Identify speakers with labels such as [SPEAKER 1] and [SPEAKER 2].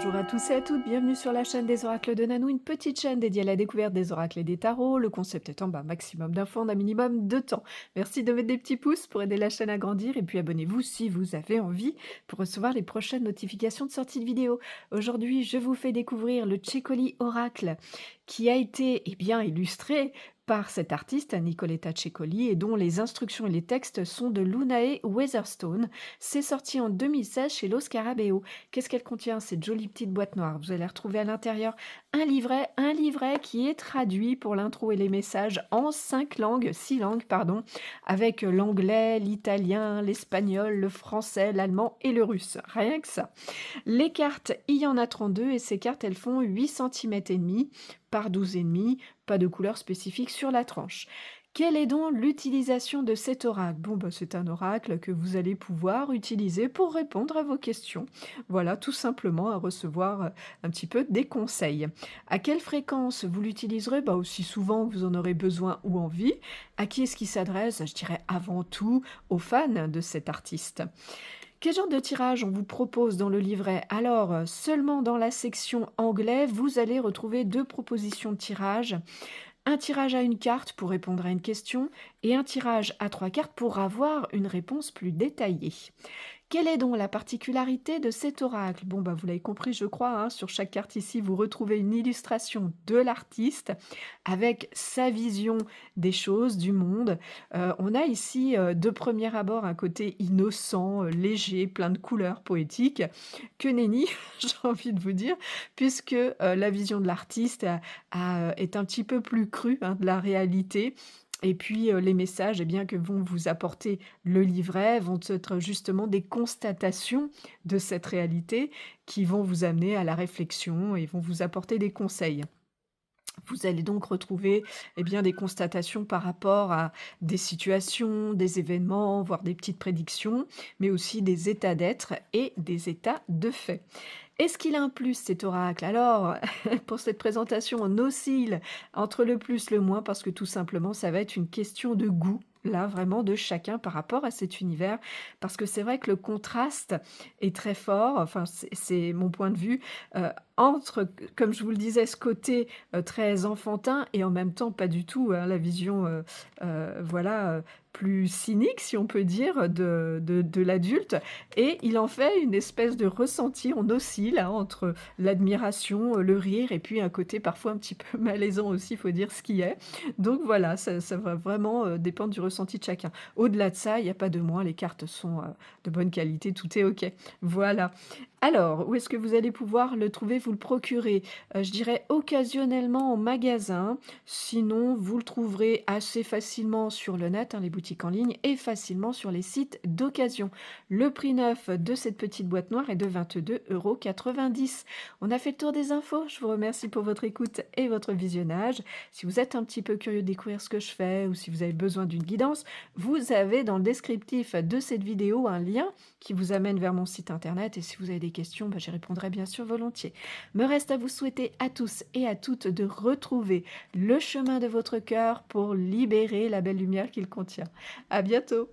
[SPEAKER 1] Bonjour à tous et à toutes, bienvenue sur la chaîne des oracles de Nanou, une petite chaîne dédiée à la découverte des oracles et des tarots, le concept étant maximum d'infos en un minimum de temps. Merci de mettre des petits pouces pour aider la chaîne à grandir et puis abonnez-vous si vous avez envie pour recevoir les prochaines notifications de sortie de vidéos. Aujourd'hui, je vous fais découvrir le Cecoli Oracle qui a été illustré par cet artiste, Nicoletta Cecoli, et dont les instructions et les textes sont de Lunae Weatherstone. C'est sorti en 2016 chez Lo Scarabeo. Qu'est-ce qu'elle contient, cette jolie petite boîte noire? Vous allez retrouver à l'intérieur un livret qui est traduit pour l'intro et les messages en 6 langues, pardon, avec l'anglais, l'italien, l'espagnol, le français, l'allemand et le russe. Rien que ça. Les cartes, il y en a 32 et ces cartes, elles font 8 cm et demi par 12,5, pas de couleur spécifique sur la tranche. Quelle est donc l'utilisation de cet oracle? C'est un oracle que vous allez pouvoir utiliser pour répondre à vos questions. Voilà, tout simplement à recevoir un petit peu des conseils. À quelle fréquence vous l'utiliserez? Aussi souvent que vous en aurez besoin ou envie. À qui est-ce qu'il s'adresse? Je dirais avant tout aux fans de cet artiste. Quel genre de tirage on vous propose dans le livret? Alors, seulement dans la section anglais, vous allez retrouver 2 propositions de tirage. Un tirage à une carte pour répondre à une question et un tirage à 3 cartes pour avoir une réponse plus détaillée. Quelle est donc la particularité de cet oracle? Vous l'avez compris, je crois, hein, sur chaque carte ici, vous retrouvez une illustration de l'artiste avec sa vision des choses, du monde. On a ici, de premier abord, un côté innocent, léger, plein de couleurs poétiques, que nenni, j'ai envie de vous dire, puisque la vision de l'artiste est un petit peu plus crue, hein, de la réalité. Et puis, les messages que vont vous apporter le livret vont être justement des constatations de cette réalité qui vont vous amener à la réflexion et vont vous apporter des conseils. Vous allez donc retrouver des constatations par rapport à des situations, des événements, voire des petites prédictions, mais aussi des états d'être et des états de fait. Est-ce qu'il a un plus cet oracle? Alors, pour cette présentation, on oscille entre le plus, le moins, parce que tout simplement, ça va être une question de goût, là, vraiment, de chacun par rapport à cet univers. Parce que c'est vrai que le contraste est très fort, enfin, c'est mon point de vue, entre, comme je vous le disais, ce côté très enfantin et en même temps pas du tout, hein, la vision, plus cynique, si on peut dire, de l'adulte. Et il en fait une espèce de ressenti, on oscille hein, entre l'admiration, le rire et puis un côté parfois un petit peu malaisant aussi, il faut dire ce qui est. Donc voilà, ça va vraiment dépendre du ressenti de chacun. Au-delà de ça, il n'y a pas de moins, les cartes sont de bonne qualité, tout est OK. Voilà. Alors, où est-ce que vous allez pouvoir le trouver? Vous le procurez, je dirais occasionnellement en magasin, sinon vous le trouverez assez facilement sur le net, hein, les boutiques en ligne, et facilement sur les sites d'occasion. Le prix neuf de cette petite boîte noire est de 22,90 €. On a fait le tour des infos, je vous remercie pour votre écoute et votre visionnage. Si vous êtes un petit peu curieux de découvrir ce que je fais ou si vous avez besoin d'une guidance, vous avez dans le descriptif de cette vidéo un lien qui vous amène vers mon site internet et si vous avez des questions, j'y répondrai bien sûr volontiers. Me reste à vous souhaiter à tous et à toutes de retrouver le chemin de votre cœur pour libérer la belle lumière qu'il contient. À bientôt!